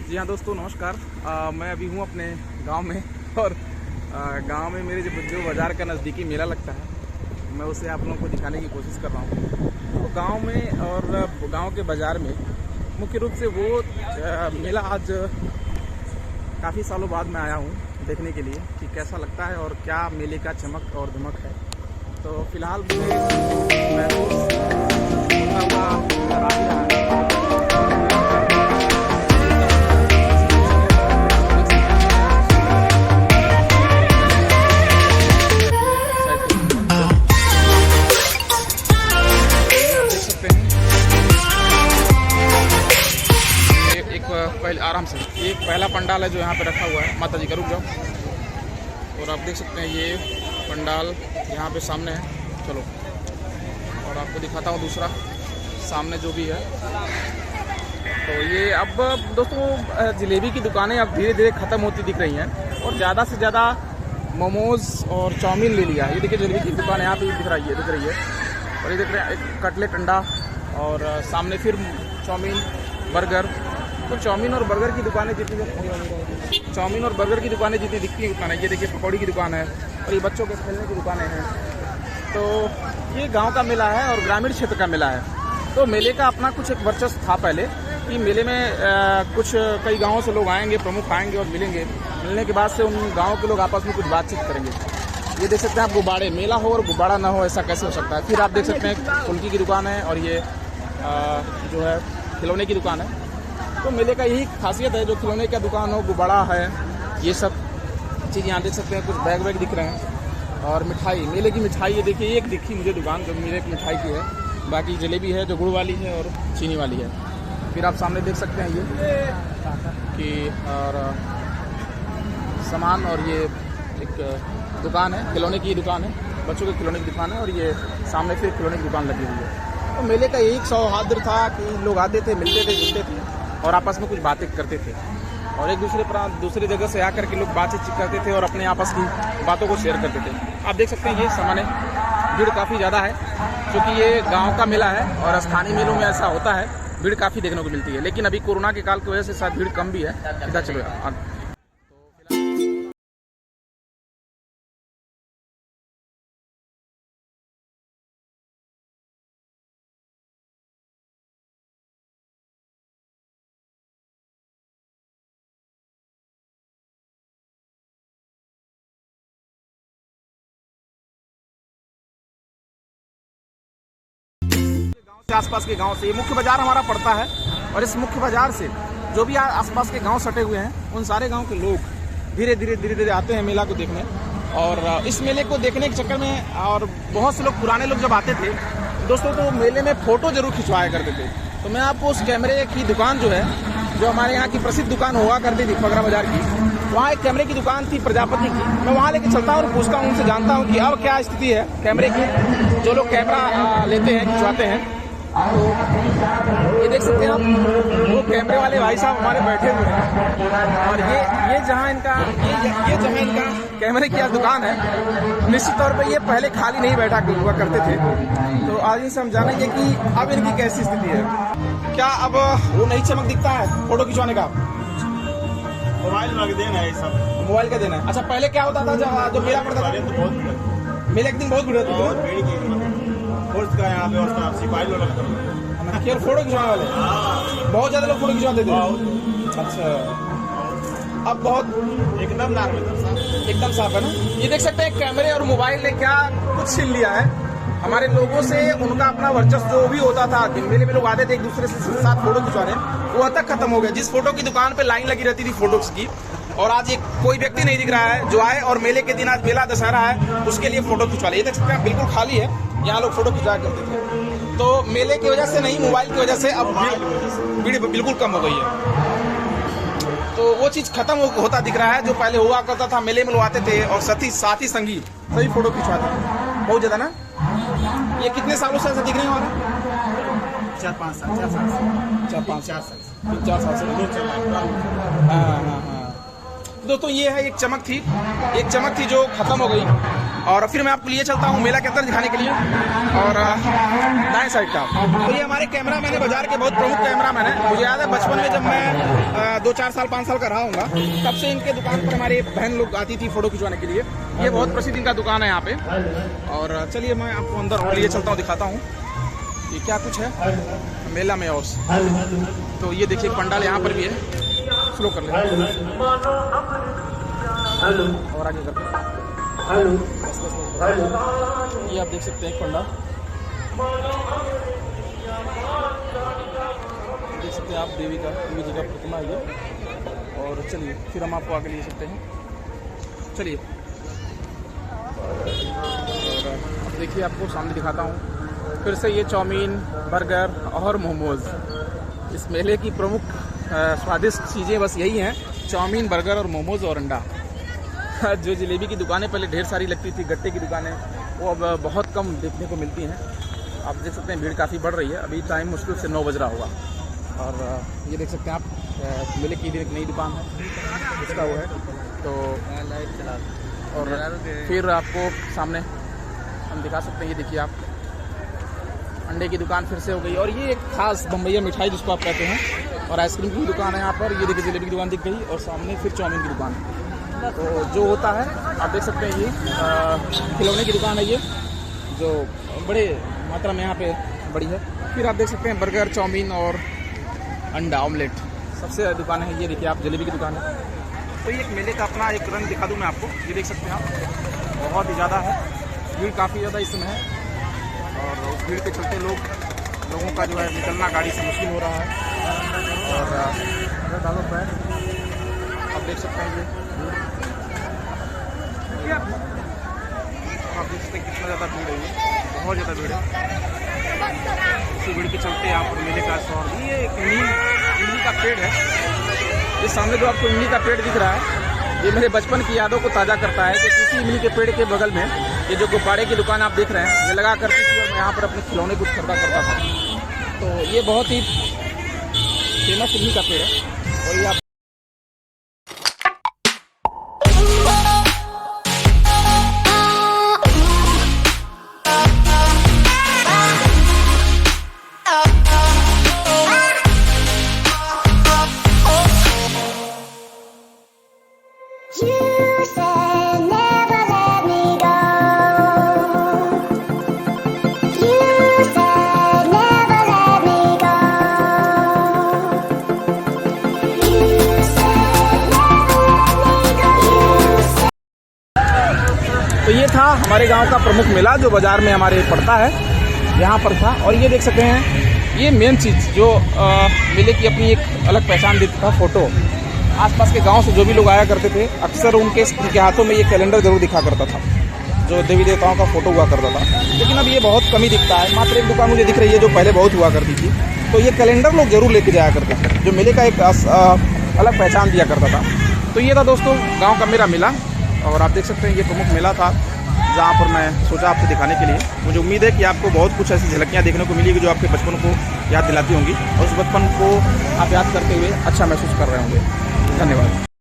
जी हाँ दोस्तों, नमस्कार। मैं अभी हूँ अपने गांव में और गांव में मेरे जो बाज़ार का नज़दीकी मेला लगता है, मैं उसे आप लोगों को दिखाने की कोशिश कर रहा हूँ। तो गांव में और गांव के बाज़ार में मुख्य रूप से वो मेला आज काफ़ी सालों बाद मैं आया हूँ देखने के लिए कि कैसा लगता है और क्या मेले का चमक और धमक है। तो फिलहाल मुझे महसूस होता हुआ नज़र आ रहा है। पहले आराम से एक पहला पंडाल है जो यहाँ पे रखा हुआ है। माता जी का रुक जाओ। और आप देख सकते हैं ये पंडाल यहाँ पे सामने है। चलो और आपको दिखाता हूँ दूसरा सामने जो भी है। तो ये अब दोस्तों जलेबी की दुकानें अब धीरे धीरे ख़त्म होती दिख रही हैं और ज़्यादा से ज़्यादा मोमोज़ और चाउमीन ले लिया है। ये देखिए जलेबी की दुकान यहाँ पे दिख रही है। और ये देख रहे हैं एक कटलेट अंडा और सामने फिर चाउमीन बर्गर। तो चाउमीन और बर्गर की दुकानें जितनी दिखती हैं उतना नहीं। ये देखिए पकौड़ी की दुकान है और ये बच्चों के खेलने की दुकानें हैं। तो ये गांव का मेला है और ग्रामीण क्षेत्र का मेला है। तो मेले का अपना कुछ एक वर्चस्व था पहले कि मेले में कुछ कई गाँवों से लोग आएंगे, प्रमुख आएंगे और मिलेंगे। मिलने के बाद से उन गाँव के लोग आपस में कुछ बातचीत करेंगे। ये देख सकते हैं आप गुब्बारे, मेला हो और गुब्बारा ना हो ऐसा कैसे हो सकता है। फिर आप देख सकते हैं फुल्की की दुकान है और ये जो है खिलौने की दुकान है। तो मेले का यही खासियत है, जो खिलौने का दुकान हो, गुब्बारा है, ये सब चीज़ यहाँ देख सकते हैं। कुछ बैग वैग दिख रहे हैं और मिठाई, मेले की मिठाई ये देखिए एक दिखी मुझे दुकान जो मेले की मिठाई की है। बाकी जलेबी है जो गुड़ वाली है और चीनी वाली है। फिर आप सामने देख सकते हैं ये कि और सामान और ये एक दुकान है, खिलौने की दुकान है, बच्चों के खिलौने की दुकान है। और ये सामने फिर खिलौने की दुकान लगी हुई है। तो मेले का यही सौहार्द था कि लोग आते थे, मिलते थे, जुलते थे और आपस में कुछ बातें करते थे और एक दूसरे जगह से आकर के लोग बातचीत करते थे और अपने आपस की बातों को शेयर करते थे। आप देख सकते हैं ये सामान्य भीड़ काफ़ी ज़्यादा है क्योंकि ये गांव का मेला है और स्थानीय मेलों में ऐसा होता है, भीड़ काफ़ी देखने को मिलती है। लेकिन अभी कोरोना के काल की वजह से शायद भीड़ कम भी है। इधर चलो आगे। आसपास के गांव से ये मुख्य बाजार हमारा पड़ता है और इस मुख्य बाजार से जो भी आसपास के गांव सटे हुए हैं उन सारे गांव के लोग धीरे धीरे आते हैं मेला को देखने। और इस मेले को देखने के चक्कर में और बहुत से लोग पुराने लोग जब आते थे दोस्तों तो मेले में फ़ोटो जरूर खिंचवाया करते थे। तो मैं आपको उस कैमरे की दुकान जो है, जो हमारे यहाँ की प्रसिद्ध दुकान हुआ करती थी फगरा बाजार की, वहाँ एक कैमरे की दुकान थी प्रजापति की। मैं वहाँ लेके चलता हूँ और पूछता हूँ, उनसे जानता हूँ कि अब क्या स्थिति है कैमरे की। जो लोग कैमरा लेते हैं, खिंचवाते हैं, तो ये देख सकते हैं आप, वो कैमरे वाले भाई साहब हमारे बैठे हुए हैं। और ये जहाँ इनका कैमरे की दुकान है, निश्चित तौर पे ये पहले खाली नहीं बैठा हुआ करते थे। तो आज इनसे हम जानेंगे कि अब इनकी कैसी स्थिति है। क्या अब वो नहीं चमक दिखता है फोटो खिंचवाने का? मोबाइल का देना है, सब मोबाइल का देना है। अच्छा, पहले क्या होता था जब मेला पड़ता था? मेले एक दिन बहुत भीड़ होती थी। का यहाँ व्यवस्था सिपाही लोग केवल फोटो खिंचवाने वाले बहुत ज़्यादा लोग फोटो खिंचवाते थे। अच्छा, अब बहुत एकदम साफ है ना। ये देख सकते हैं कैमरे और मोबाइल ने क्या कुछ छीन लिया है हमारे लोगों से। उनका अपना वर्चस्व जो भी होता था, मेले में लोग आते थे एक दूसरे से साथ फोटो खिंचवाने, वो तक खत्म हो गया। जिस फोटो की दुकान पे लाइन लगी रहती थी फोटोज की, और आज एक कोई व्यक्ति नहीं दिख रहा है जो आए और मेले के दिन, आज मेला दशहरा है, उसके लिए फोटो खिंचवा ले। ये देख सकते हैं बिल्कुल खाली है, यहाँ लोग फोटो खिंचवा करते थे। तो मेले की वजह से नहीं, मोबाइल की वजह से अब भीड़ बिल्कुल कम हो गई है। तो वो चीज़ खत्म होता दिख रहा है जो पहले हुआ करता था। मेले में लोग आते थे और साथी संगी सभी फोटो खिंचवाते थे बहुत ज़्यादा ना। ये कितने सालों से ऐसा दिख रहे हैं हमारा? 4-5 साल से। हाँ। दोस्तों ये है एक चमक थी जो खत्म हो गई। और फिर मैं आपको लिए चलता हूँ मेला के अंदर दिखाने के लिए। और दाएं साइड का तो ये हमारे कैमरामैन है, बाजार के बहुत प्रमुख कैमरामैन है। मुझे याद है बचपन में जब मैं 2-4 साल 5 साल का रहा हूँगा, तब से इनके दुकान पर हमारी बहन लोग आती थी फ़ोटो खिंचवाने के लिए। ये बहुत प्रसिद्ध इनका दुकान है यहाँ पे। और चलिए मैं आपको अंदर और लिए चलता हूँ, दिखाता हूँ ये क्या कुछ है मेला में। और तो ये देखिए पंडाल यहाँ पर भी है, स्लो कर लें और आगे कर, ये आप देख सकते हैं पंडाल, देख सकते हैं आप देवी जी का प्रतिमा है ये। और चलिए फिर हम आपको आगे ले सकते हैं, चलिए। और अब देखिए आपको सामने दिखाता हूँ फिर से ये चाउमीन, बर्गर और मोमोज़। इस मेले की प्रमुख स्वादिष्ट चीज़ें बस यही हैं, चाउमीन, बर्गर और मोमोज़ और अंडा। जो जलेबी की दुकानें पहले ढेर सारी लगती थी, गट्टे की दुकानें, वो अब बहुत कम देखने को मिलती हैं। आप देख सकते हैं भीड़ काफ़ी बढ़ रही है। अभी टाइम मुश्किल से 9 बज रहा होगा। और ये देख सकते हैं आप मेले की एक नई दुकान है, इसका वो है तो लाइट चला। और फिर आपको सामने हम दिखा सकते हैं, ये देखिए आप अंडे की दुकान फिर से हो गई। और ये एक खास बम्बईया मिठाई जिसको आप कहते हैं, और आइसक्रीम की दुकान है यहाँ पर। ये देखिए जलेबी की दुकान दिख गई, और सामने फिर चाउमीन की दुकान। तो जो होता है आप देख सकते हैं, ये खिलौने की दुकान है, ये जो बड़े मात्रा में यहाँ पे बड़ी है। फिर आप देख सकते हैं बर्गर, चाउमीन और अंडा ऑमलेट सबसे दुकान है। ये देखिए आप जलेबी की दुकान है। तो ये एक मेले का अपना एक रंग दिखा दूँ मैं आपको, ये देख सकते हैं आप, बहुत ही ज़्यादा है भीड़, काफ़ी ज़्यादा इस समय है। और उस भीड़ के चलते लोगों का जो है निकलना गाड़ी से मुश्किल हो रहा है। और अगर डालो पैर, आप देख सकते हैं ये आप देख सकते हैं कितना ज़्यादा भीड़ है, ये बहुत ज़्यादा भीड़ है। इसी भीड़ के चलते यहाँ पर मेले का शौर। ये एक इमली का पेड़ है, ये सामने जो आपको इमली का पेड़ दिख रहा है, ये मेरे बचपन की यादों को ताज़ा करता है। कि किसी इमली के पेड़ के बगल में ये जो गुब्बारे की दुकान आप देख रहे हैं, ये लगा करती थी और मैं यहाँ पर अपने खिलौने कुछ खरीदा करता था। तो ये बहुत ही फेमस इमली का पेड़ है। और ये आप तो ये था हमारे गांव का प्रमुख मेला जो बाज़ार में हमारे पड़ता है, यहाँ पर था। और ये देख सकते हैं, ये मेन चीज़ जो मेले की अपनी एक अलग पहचान देता था, फ़ोटो। आसपास के गांव से जो भी लोग आया करते थे, अक्सर उनके हाथों में ये कैलेंडर जरूर दिखा करता था, जो देवी देवताओं का फ़ोटो हुआ करता था। लेकिन अब ये बहुत कम ही दिखता है। मात्र एक दुकान मुझे दिख रही है जो पहले बहुत हुआ करती थी। तो ये कैलेंडर लोग जरूर लेके जाया करते थे, जो मेले का एक अलग पहचान दिया करता था। तो ये था दोस्तों गाँव का मेरा मेला। और आप देख सकते हैं ये प्रमुख मेला था जहाँ पर मैं सोचा आपको दिखाने के लिए। मुझे उम्मीद है कि आपको बहुत कुछ ऐसी झलकियाँ देखने को मिलेगी जो आपके बचपन को याद दिलाती होंगी, और उस बचपन को आप याद करते हुए अच्छा महसूस कर रहे होंगे। धन्यवाद।